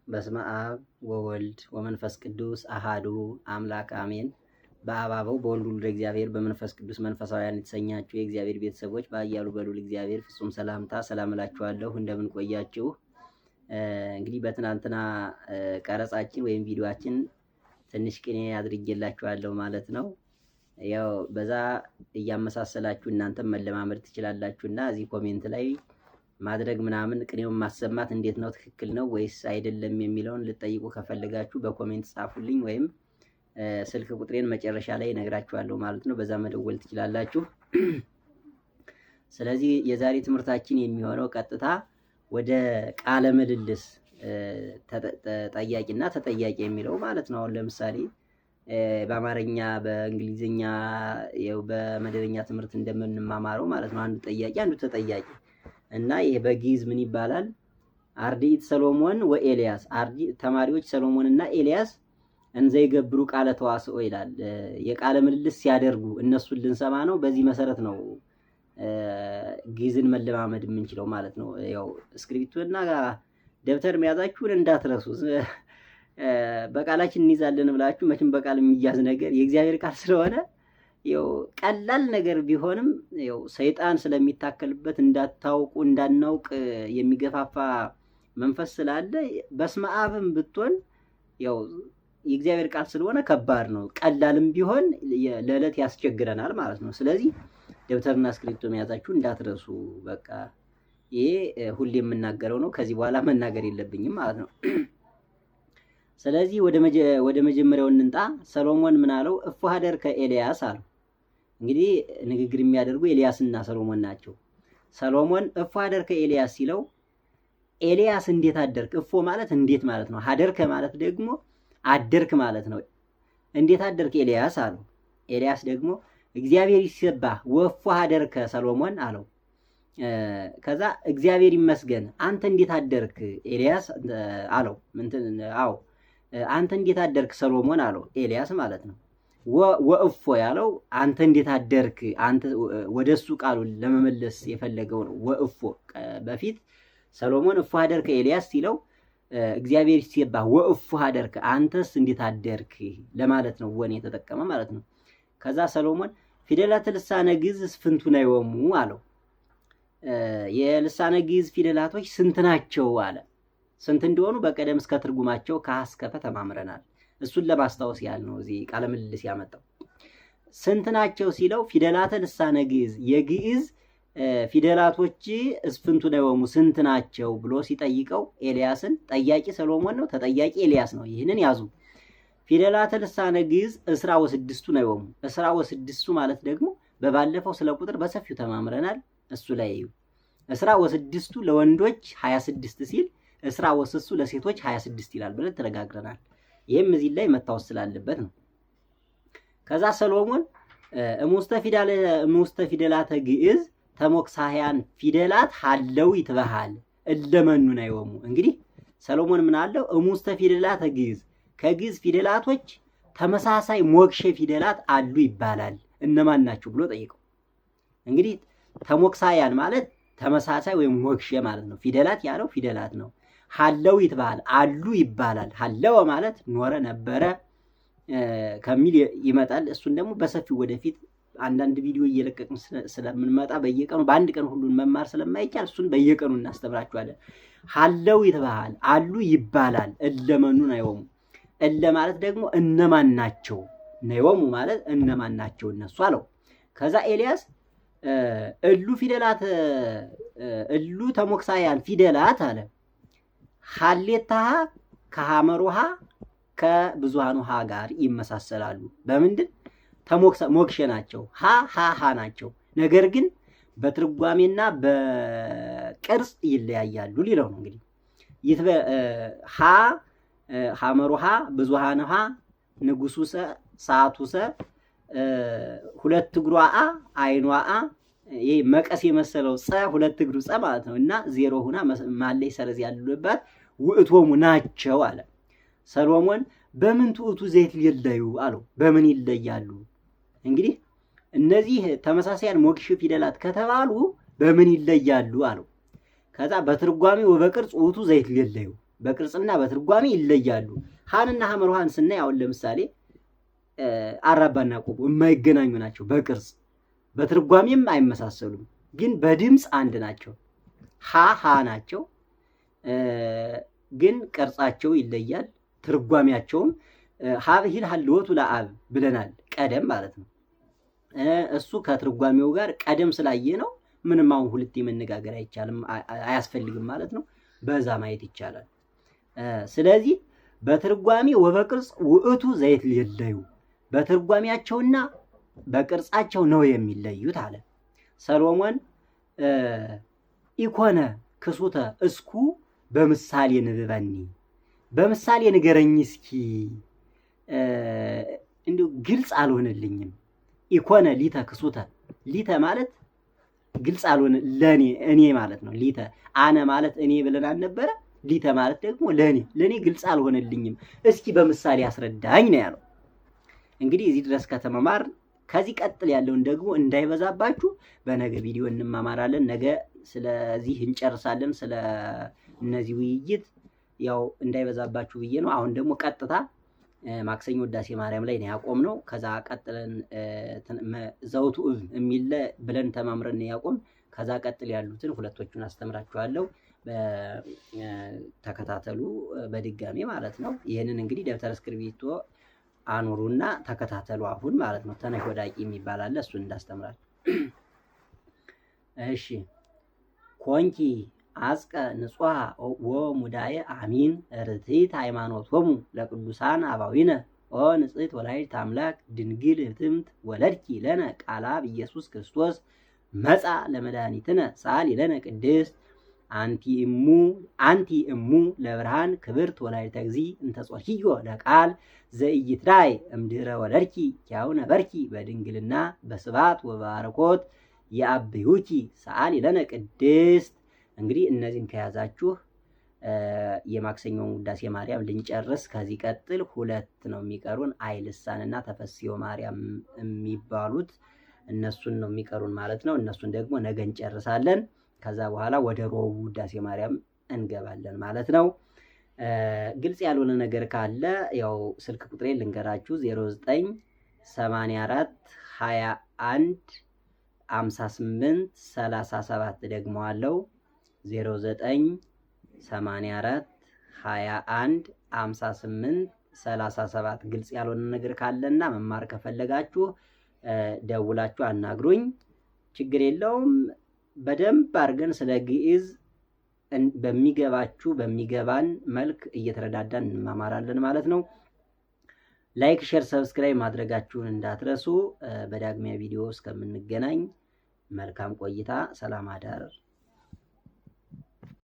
በስመ አብ ወወልድ ወመንፈስ ቅዱስ አሃዱ አምላክ አሜን። በአባበው በወልድ ወልደ እግዚአብሔር በመንፈስ ቅዱስ መንፈሳውያን የተሰኛችሁ የእግዚአብሔር ቤተሰቦች በአያሉ በሉል እግዚአብሔር ፍጹም ሰላምታ ሰላም እላችኋለሁ። እንደምን ቆያችሁ? እንግዲህ በትናንትና ቀረጻችን ወይም ቪዲዮአችን ትንሽ ቅኔ አድርጌላችኋለሁ ማለት ነው። ያው በዛ እያመሳሰላችሁ እናንተም መለማመድ ትችላላችሁና እዚህ ኮሜንት ላይ ማድረግ ምናምን ቅኔውን ማሰማት እንዴት ነው ትክክል ነው ወይስ አይደለም የሚለውን ልጠይቁ ከፈለጋችሁ በኮሜንት ጻፉልኝ፣ ወይም ስልክ ቁጥሬን መጨረሻ ላይ እነግራችኋለሁ ማለት ነው። በዛ መደወል ትችላላችሁ። ስለዚህ የዛሬ ትምህርታችን የሚሆነው ቀጥታ ወደ ቃለ ምልልስ ጠያቂና ተጠያቂ የሚለው ማለት ነው። አሁን ለምሳሌ በአማርኛ በእንግሊዝኛ በመደበኛ ትምህርት እንደምንማማረው ማለት ነው። አንዱ ጠያቂ አንዱ ተጠያቂ እና ይሄ በግዕዝ ምን ይባላል? አርድእት ሰሎሞን ወኤልያስ። ተማሪዎች ሰሎሞን እና ኤልያስ እንዘ ይገብሩ ቃለ ተዋስኦ ይላል። የቃለ ምልልስ ሲያደርጉ እነሱን ልንሰማ ነው። በዚህ መሰረት ነው ግዕዝን መለማመድ የምንችለው ማለት ነው። ያው እስክሪፕቶና ደብተር መያዛችሁን እንዳትረሱ። በቃላችን እንይዛለን ብላችሁ መቼም በቃል የሚያዝ ነገር የእግዚአብሔር ቃል ስለሆነ ያው ቀላል ነገር ቢሆንም ያው ሰይጣን ስለሚታከልበት እንዳታውቁ እንዳናውቅ የሚገፋፋ መንፈስ ስላለ በስመ አብም ብትሆን ያው የእግዚአብሔር ቃል ስለሆነ ከባድ ነው። ቀላልም ቢሆን ለዕለት ያስቸግረናል ማለት ነው። ስለዚህ ደብተርና እስክሪፕቶ መያዛችሁ እንዳትረሱ። በቃ ይሄ ሁሌ የምናገረው ነው። ከዚህ በኋላ መናገር የለብኝም ማለት ነው። ስለዚህ ወደ መጀመሪያው እንንጣ። ሰሎሞን ምን አለው? እፎ ሀደርከ ኤልያስ አለው። እንግዲህ ንግግር የሚያደርጉ ኤልያስና ሰሎሞን ናቸው። ሰሎሞን እፎ ሀደርከ ኤልያስ ሲለው ኤልያስ እንዴት አደርክ? እፎ ማለት እንዴት ማለት ነው። ሀደርከ ማለት ደግሞ አደርክ ማለት ነው። እንዴት አደርክ ኤልያስ አለው። ኤልያስ ደግሞ እግዚአብሔር ይሰባህ ወፎ ሀደርከ ሰሎሞን አለው። ከዛ እግዚአብሔር ይመስገን አንተ እንዴት አደርክ ኤልያስ አለው። አንተ እንዴት አደርክ ሰሎሞን አለው። ኤልያስ ማለት ነው። ወእፎ ያለው አንተ እንዴት አደርክ፣ አንተ ወደሱ ቃሉን ለመመለስ የፈለገው ነው። ወእፎ በፊት ሰሎሞን እፎ ሀደርከ ኤልያስ ሲለው እግዚአብሔር ይሰባህ ወእፎ ሀደርከ አንተስ እንዴት አደርክ ለማለት ነው ወኔ የተጠቀመ ማለት ነው። ከዛ ሰሎሞን ፊደላተ ልሳነ ግዕዝ ስንቱን አይወሙ አለው። የልሳነ ግዕዝ ፊደላቶች ስንት ናቸው አለ። ስንት እንደሆኑ በቀደም እስከ ትርጉማቸው ከሀ እስከ ፐ ተማምረናል። እሱን ለማስታወስ ያህል ነው እዚህ ቃለ ምልልስ ያመጣው። ስንት ናቸው ሲለው ፊደላተ ልሳነ ግዕዝ የግዕዝ ፊደላቶች እስፍንቱ ነው ስንት ናቸው ብሎ ሲጠይቀው ኤልያስን፣ ጠያቂ ሰሎሞን ነው፣ ተጠያቂ ኤልያስ ነው። ይህንን ያዙ። ፊደላተ ልሳነ ግዕዝ እስራ ወስድስቱ ነው። እስራ ወስድስቱ ማለት ደግሞ በባለፈው ስለ ቁጥር በሰፊው ተማምረናል። እሱ ላይ እዩ። እስራ ወስድስቱ ለወንዶች 26 ሲል እስራ ወስሱ ለሴቶች 26 ይላል ብለን ተነጋግረናል። ይሄም እዚህ ላይ መታወስ ስላለበት ነው። ከዛ ሰሎሞን እሙስተ ፊደላተ ግዕዝ ተሞክሳህያን ፊደላት ሀለው ይትበሃል እለመኑን አይወሙ። እንግዲህ ሰሎሞን ምን አለው? እሙስተ ፊደላተ ግዕዝ ከግዕዝ ፊደላቶች ተመሳሳይ ሞክሼ ፊደላት አሉ ይባላል። እነማን ናቸው ብሎ ጠይቀው። እንግዲህ ተሞክሳህያን ማለት ተመሳሳይ ወይም ሞክሼ ማለት ነው። ፊደላት ያለው ፊደላት ነው። ሀለው ይትበሃል አሉ ይባላል። ሀለው ማለት ኖረ ነበረ ከሚል ይመጣል። እሱን ደግሞ በሰፊው ወደፊት አንዳንድ ቪዲዮ እየለቀቅን ስለምንመጣ በየቀኑ በአንድ ቀን ሁሉን መማር ስለማይቻል እሱን በየቀኑ እናስተምራችኋለን። ሀለው ይትበሃል አሉ ይባላል እለመኑን አይወሙ። እለ ማለት ደግሞ እነማን ናቸው፣ ነይወሙ ማለት እነማን ናቸው እነሱ አለው። ከዛ ኤልያስ እሉ ተሞክሳያን ፊደላት አለ ሀሌታሃ ከሐመሩሃ ከብዙሃኑሃ ጋር ይመሳሰላሉ። በምንድን ሞክሼ ናቸው፣ ሃ ናቸው። ነገር ግን በትርጓሜና በቅርጽ ይለያያሉ ሊለው ነው። እንግዲህ ሐመሩሃ ብዙሃኑሃ ንጉሱሰ ሰዓቱሰ ሁለት እግሯ አይኗ ይሄ መቀስ የመሰለው ጸ ሁለት እግሩ ጸ ማለት ነው። እና ዜሮ ሁና ማለይ ሰረዝ ያሉበት ውእቶሙ ናቸው አለ። ሰሎሞን በምን ትዑቱ ዘይት ሊለዩ አለው። በምን ይለያሉ? እንግዲህ እነዚህ ተመሳሳያን ሞክሼ ፊደላት ከተባሉ በምን ይለያሉ አለው። ከዛ በትርጓሜ ወበቅርጽ ውእቱ ዘይትሌለዩ በቅርጽና በትርጓሜ ይለያሉ። ሀንና ሐመርሃን ስናይ አሁን ለምሳሌ አራባና ቆቦ የማይገናኙ ናቸው። በቅርጽ በትርጓሜም አይመሳሰሉም፣ ግን በድምፅ አንድ ናቸው። ሀ ናቸው፣ ግን ቅርጻቸው ይለያል። ትርጓሜያቸውም ሀብሂል ሀልወቱ ለአብ ብለናል ቀደም ማለት ነው። እሱ ከትርጓሜው ጋር ቀደም ስላየ ነው ምንም አሁን ሁለት መነጋገር አይቻልም አያስፈልግም ማለት ነው። በዛ ማየት ይቻላል። ስለዚህ በትርጓሜ ወበቅርጽ ውእቱ ዘይትሌለዩ በትርጓሜያቸውና በቅርጻቸው ነው የሚለዩት አለ። ሰሎሞን ኢኮነ ክሱተ እስኩ በምሳሌ ንብበኒ በምሳሌ ንገረኝ እስኪ እንዲሁ ግልጽ አልሆነልኝም። ኢኮነ ሊተ ክሱተ ሊተ ማለት ግልጽ አልሆነ ለኔ እኔ ማለት ነው። ሊተ አነ ማለት እኔ ብለን አልነበረ? ሊተ ማለት ደግሞ ለኔ ግልጽ አልሆነልኝም፣ እስኪ በምሳሌ አስረዳኝ ነው ያለው። እንግዲህ እዚህ ድረስ ከተመማር ከዚህ ቀጥል ያለውን ደግሞ እንዳይበዛባችሁ በነገ ቪዲዮ እንማማራለን። ነገ ስለዚህ እንጨርሳለን። ስለ እነዚህ ውይይት ያው እንዳይበዛባችሁ ብዬ ነው። አሁን ደግሞ ቀጥታ ማክሰኞ ውዳሴ ማርያም ላይ ነው ያቆምነው። ከዛ ቀጥለን ዘውቱ የሚል ብለን ተማምረን ያቆም። ከዛ ቀጥል ያሉትን ሁለቶቹን አስተምራችኋለሁ። ተከታተሉ በድጋሚ ማለት ነው። ይህንን እንግዲህ ደብተር እስክሪብቶ አኑሩና ተከታተሉ አሁን ማለት ነው። ተነሽ ወዳቂ የሚባል አለ፣ እሱን እንዳስተምራችሁ። እሺ ኮንኪ አስቀ ንጹሐ ወሙዳየ አሚን ርትዕት ሃይማኖቶሙ ለቅዱሳን አባዊነ ኦ ንጽሕት ወላዲተ አምላክ ድንግል ህትምት ወለድኪ ለነ ቃላ ኢየሱስ ክርስቶስ መጻ ለመድኃኒትነ ሰአሊ ለነ ቅድስት አንቲ እሙ ለብርሃን ክብርት ወላዲተ እግዚእ እንተ ጾርኪዮ ለቃል ዘኢይትራይ እምድኅረ ወለድኪ ኪያው ነበርኪ በድንግልና በስብሐት ወበባረኮት የአብዩኪ ሰአሊ ለነ ቅድስት። እንግዲህ እነዚህን ከያዛችሁ የማክሰኞውን ውዳሴ ማርያም ልንጨርስ። ከዚህ ቀጥል ሁለት ነው የሚቀሩን፣ አይልሳንና ተፈስዮ ማርያም የሚባሉት እነሱን ነው የሚቀሩን ማለት ነው። እነሱን ደግሞ ነገ እንጨርሳለን። ከዛ በኋላ ወደ ሮቡ ውዳሴ ማርያም እንገባለን ማለት ነው። ግልጽ ያልሆነ ነገር ካለ ያው ስልክ ቁጥሬ ልንገራችሁ 0984 21 58 37 ደግሞ አለው 0984 21 58 37 ግልጽ ያልሆነ ነገር ካለና መማር ከፈለጋችሁ ደውላችሁ አናግሩኝ። ችግር የለውም። በደንብ አድርገን ስለ ግዕዝ በሚገባን መልክ እየተረዳዳን እንማማራለን ማለት ነው። ላይክ፣ ሼር፣ ሰብስክራይብ ማድረጋችሁን እንዳትረሱ። በዳግሚያ ቪዲዮ እስከምንገናኝ መልካም ቆይታ። ሰላም አዳር።